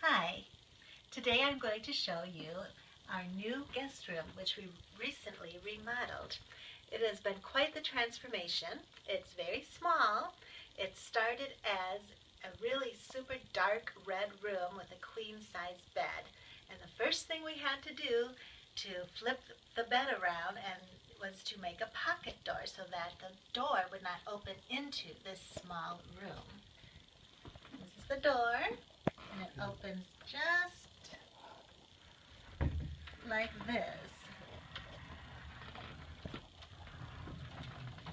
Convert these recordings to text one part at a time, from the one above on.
Hi, today I'm going to show you our new guest room, which we recently remodeled. It has been quite the transformation. It's very small. It started as a really super dark red room with a queen-size bed. And the first thing we had to do to flip the bed around was to make a pocket door so that the door would not open into this small room. This is the door. And it opens just like this.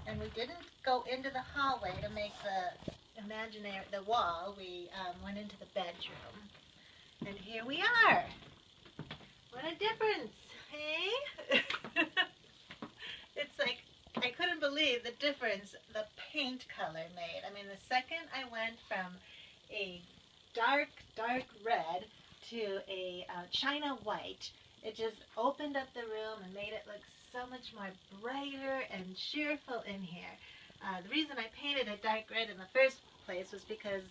And we didn't go into the hallway to make the wall. We went into the bedroom. And here we are. What a difference, hey? It's like, I couldn't believe the difference the paint color made. I mean, the second I went from a dark red to a china white, it just opened up the room and made it look so much more brighter and cheerful in here. The reason I painted it dark red in the first place was because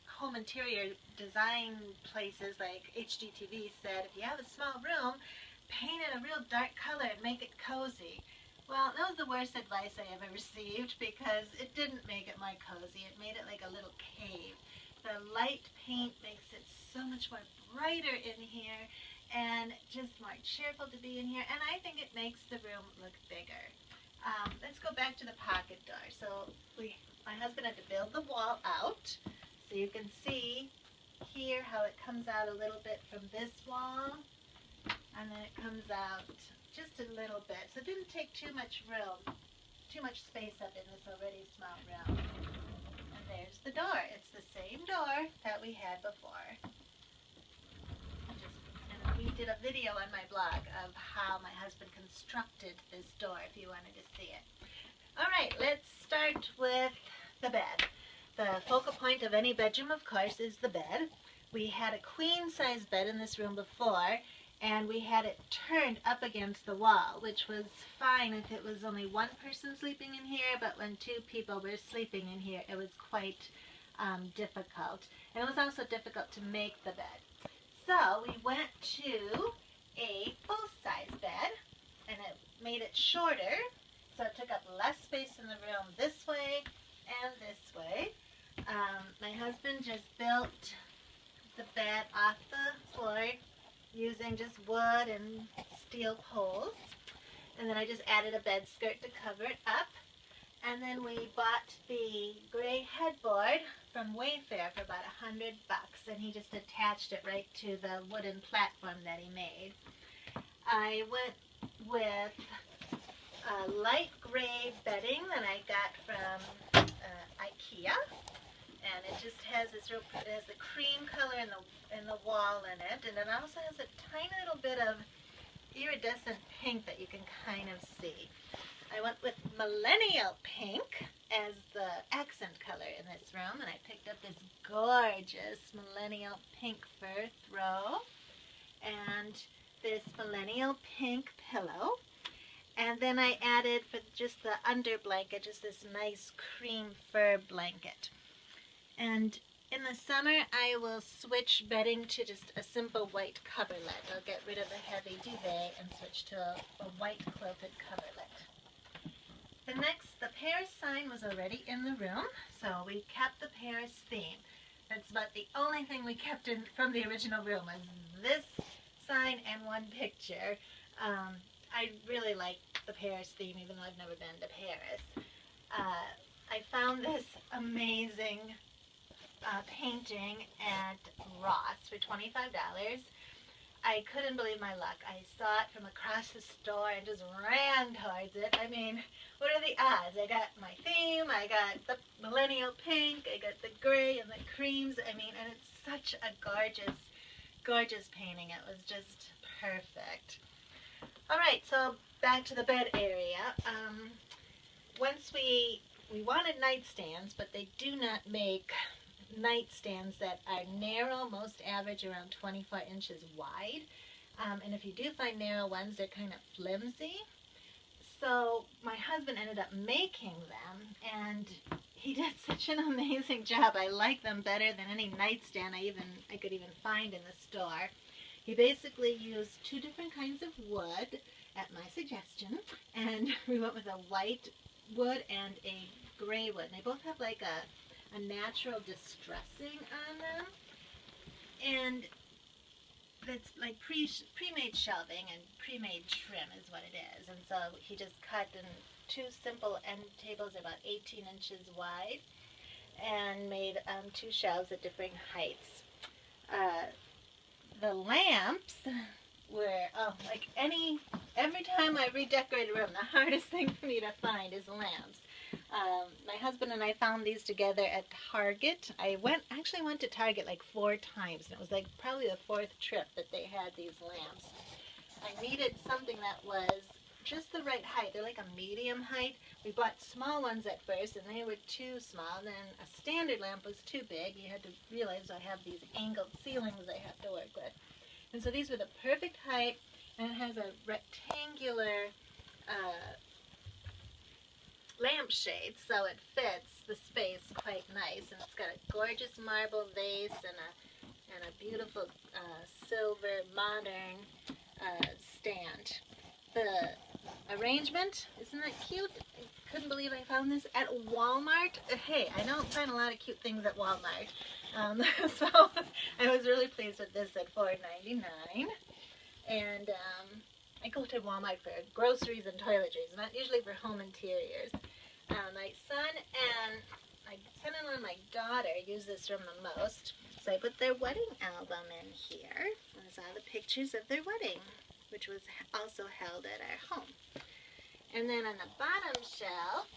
home interior design places like HGTV said if you have a small room, paint it a real dark color and make it cozy. Well, that was the worst advice I ever received because it didn't make it more cozy. It made it like a little cave. The light paint makes it so much more brighter in here and just more cheerful to be in here, and I think it makes the room look bigger. Let's go back to the pocket door. So my husband had to build the wall out, so you can see here how it comes out a little bit from this wall, and then it comes out just a little bit. So it didn't take too much room, too much space up in this already small room. And there's the door. It's the same door that we had before. And we did a video on my blog of how my husband constructed this door if you wanted to see it. Alright, let's start with the bed. The focal point of any bedroom, of course, is the bed. We had a queen-size bed in this room before, and we had it turned up against the wall, which was fine if it was only one person sleeping in here, but when two people were sleeping in here, it was quite difficult. And it was also difficult to make the bed. So we went to a full-size bed, and it made it shorter, so it took up less space in the room this way and this way. My husband just built the bed off the floor using just wood and steel poles. And then I just added a bed skirt to cover it up. And then we bought the gray headboard from Wayfair for about $100, and he just attached it right to the wooden platform that he made. I went with light gray bedding that I got from IKEA. And it just has this real, it has the cream color in the wall in it, and it also has a tiny little bit of iridescent pink that you can kind of see. I went with millennial pink as the accent color in this room, and I picked up this gorgeous millennial pink fur throw and this millennial pink pillow. And then I added for just the under blanket, just this nice cream fur blanket. And in the summer, I will switch bedding to just a simple white coverlet. I'll get rid of the heavy duvet and switch to a white quilted coverlet. The Paris sign was already in the room, so we kept the Paris theme. That's about the only thing we kept in from the original room was this sign and one picture. I really like the Paris theme, even though I've never been to Paris. I found this amazing painting at Ross for $25. I couldn't believe my luck. I saw it from across the store and just ran towards it. I mean, what are the odds? I got my theme, I got the millennial pink, I got the gray and the creams. I mean, and it's such a gorgeous, gorgeous painting. It was just perfect. Alright, so back to the bed area. Once we wanted nightstands, but they do not make nightstands that are narrow, most average around 24 inches wide. And if you do find narrow ones, they're kind of flimsy. So my husband ended up making them, and he did such an amazing job. I like them better than any nightstand I could even find in the store. He basically used two different kinds of wood at my suggestion, and we went with a white wood and a gray wood. They both have like a natural distressing on them, and that's like pre-made shelving and pre-made trim is what it is. And so he just cut in two simple end tables about 18 inches wide and made two shelves at different heights. The lamps were, like every time I redecorate a room, the hardest thing for me to find is lamps. My husband and I found these together at Target. I actually went to Target like 4 times, and it was like probably the 4th trip that they had these lamps. I needed something that was just the right height. They're like a medium height. We bought small ones at first, and they were too small. Then a standard lamp was too big. You had to realize I have these angled ceilings I have to work with. And so these were the perfect height, and it has a rectangular lampshade, so it fits the space quite nice. And it's got a gorgeous marble vase and a beautiful silver modern stand. The arrangement, isn't that cute? I couldn't believe I found this at Walmart. Hey, I don't find a lot of cute things at Walmart. So I was really pleased with this at $4.99. And I go to Walmart for groceries and toiletries, not usually for home interiors. My son-in-law and my daughter use this room the most, so I put their wedding album in here. There's all the pictures of their wedding, which was also held at our home. And then on the bottom shelf,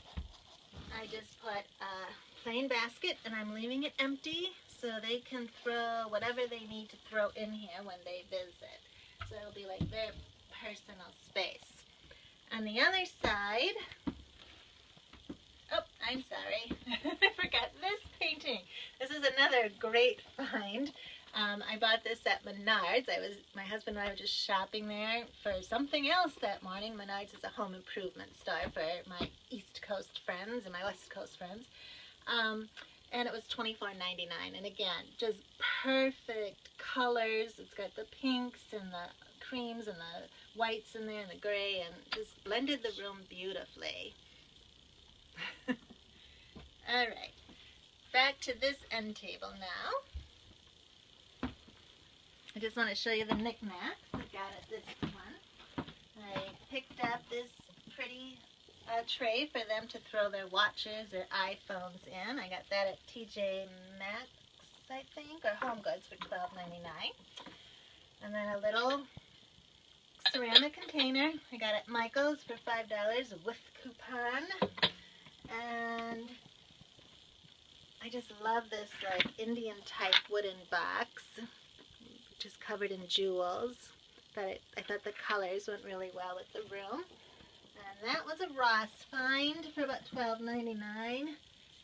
I just put a plain basket, and I'm leaving it empty so they can throw whatever they need to throw in here when they visit. So it'll be like their personal space. On the other side, oh, I'm sorry, I forgot this painting. This is another great find. I bought this at Menards. My husband and I were just shopping there for something else that morning. Menards is a home improvement store for my East Coast friends and my West Coast friends. And it was $24.99. And again, just perfect colors. It's got the pinks and the creams and the whites in there and the gray, and just blended the room beautifully. Alright, back to this end table now. I just want to show you the knickknacks I got at this one. I picked up this pretty tray for them to throw their watches or iPhones in. I got that at TJ Maxx, I think, or Home Goods for $12.99. And then a little ceramic container I got at Michael's for $5 with coupon. And I just love this like Indian type wooden box, which is covered in jewels. I thought the colors went really well with the room. And that was a Ross find for about $12.99.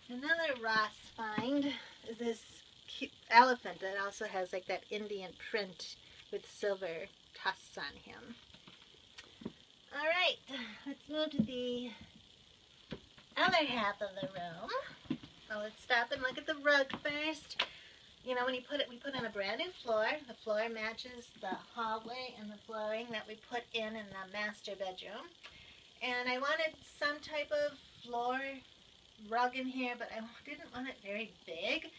Another Ross find is this cute elephant that also has like that Indian print with silver tusks on him. Alright, let's move to the other half of the room. So let's stop and look at the rug first. You know, when we put in a brand new floor. The floor matches the hallway and the flooring that we put in the master bedroom. And I wanted some type of floor rug in here, but I didn't want it very big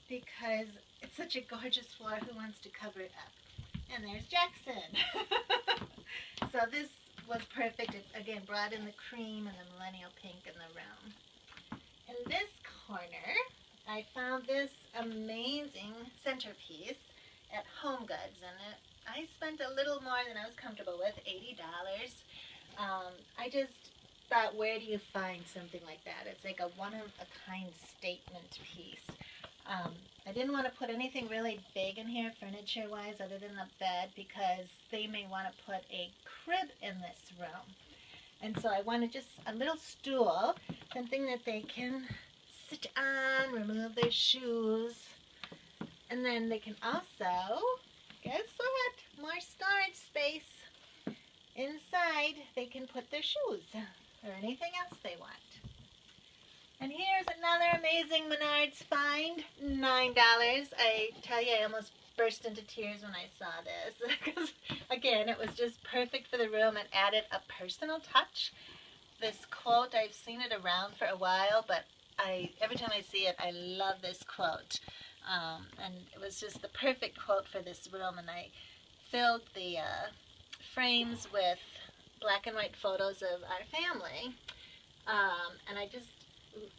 because it's such a gorgeous floor. Who wants to cover it up? And there's Jackson. So this was perfect. It, again, brought in the cream and the millennial pink in the room. In this corner, I found this amazing centerpiece at Home Goods, and I spent a little more than I was comfortable with, $80. I just thought, where do you find something like that? It's like a one-of-a-kind statement piece. I didn't want to put anything really big in here furniture-wise other than the bed, because they may want to put a crib in this room. And so I wanted just a little stool, something that they can sit on, remove their shoes, and then they can also, guess what, more storage space. Inside, they can put their shoes or anything else they want. And here's another amazing Menards find, $9. I tell you, I almost burst into tears when I saw this. Because, again, it was just perfect for the room and added a personal touch. This quote, I've seen it around for a while, but every time I see it, I love this quote. And it was just the perfect quote for this room, and I filled the frames with black and white photos of our family. And I just,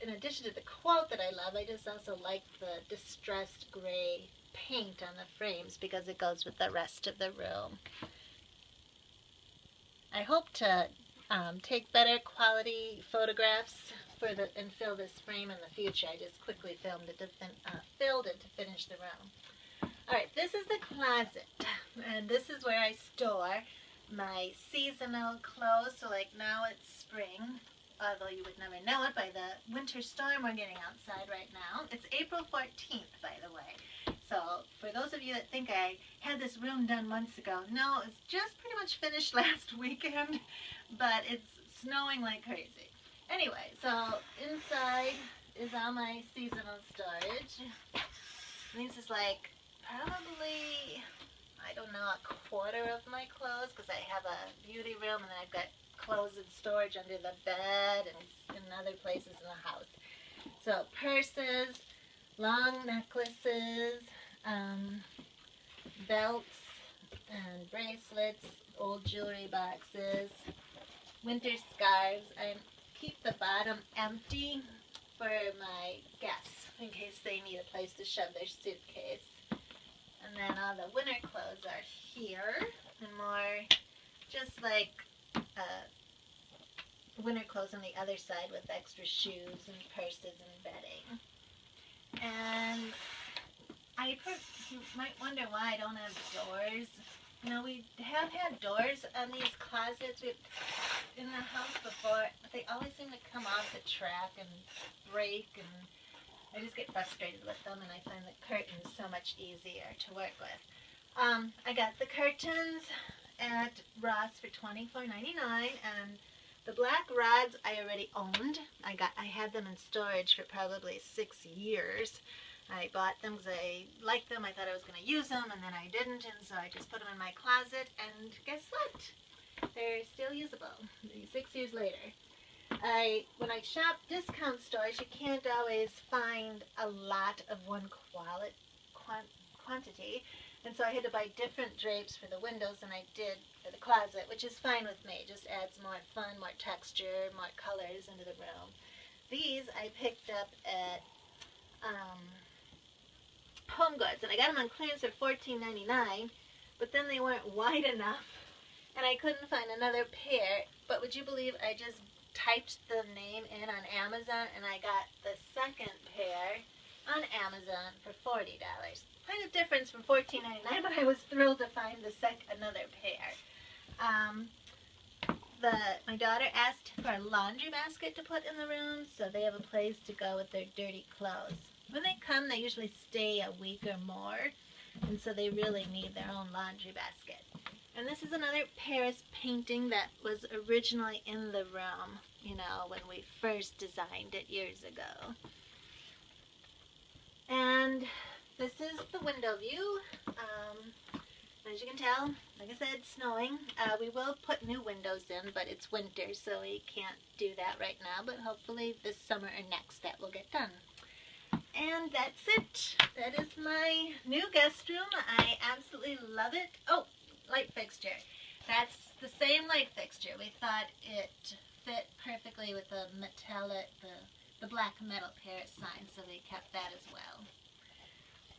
in addition to the quote that I love, I just also like the distressed gray paint on the frames because it goes with the rest of the room. I hope to take better quality photographs and fill this frame in the future. I just quickly filled it to finish the room. Alright, this is the closet, and this is where I store my seasonal clothes. So like now it's spring, although you would never know it by the winter storm we're getting outside right now. It's April 14th, by the way. So for those of you that think I had this room done months ago, no, it's just pretty much finished last weekend, but it's snowing like crazy. Anyway, so inside is all my seasonal storage. This is like probably, I don't know, a quarter of my clothes because I have a beauty room and then I've got clothes in storage under the bed and in other places in the house. So purses, long necklaces, belts and bracelets, old jewelry boxes, winter scarves. I keep the bottom empty for my guests in case they need a place to shove their suitcase. And then all the winter clothes are here, and more just like winter clothes on the other side with extra shoes and purses and bedding. And you might wonder why I don't have doors. You know, we have had doors on these closets in the house before, but they always seem to come off the track and break, and I just get frustrated with them, and I find the curtains so much easier to work with. I got the curtains at Ross for $24.99, and the black rods I already owned. I had them in storage for probably 6 years. I bought them because I liked them. I thought I was going to use them, and then I didn't, and so I just put them in my closet, and guess what? They're still usable 6 years later. When I shop discount stores, you can't always find a lot of one quantity, and so I had to buy different drapes for the windows than I did for the closet, which is fine with me. It just adds more fun, more texture, more colors into the room. These I picked up at Home Goods, and I got them on clearance for $14.99, but then they weren't wide enough, and I couldn't find another pair. But would you believe I just typed the name in on Amazon, and I got the second pair on Amazon for $40. Kind of difference from $14.99, but I was thrilled to find another pair. My daughter asked for a laundry basket to put in the room, so they have a place to go with their dirty clothes. When they come, they usually stay a week or more, and so they really need their own laundry basket. And this is another Paris painting that was originally in the room, you know, when we first designed it years ago. And this is the window view. As you can tell, like I said, it's snowing. We will put new windows in, but it's winter, so we can't do that right now. But hopefully this summer or next that will get done. And that's it. That is my new guest room. I absolutely love it. Oh, light fixture. That's the same light fixture. We thought it fit perfectly with the metallic, the black metal Paris sign, so we kept that as well.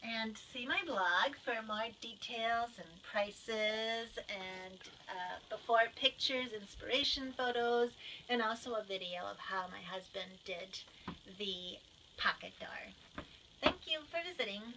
And see my blog for more details and prices and before pictures, inspiration photos, and also a video of how my husband did the pocket door. Thank you for visiting.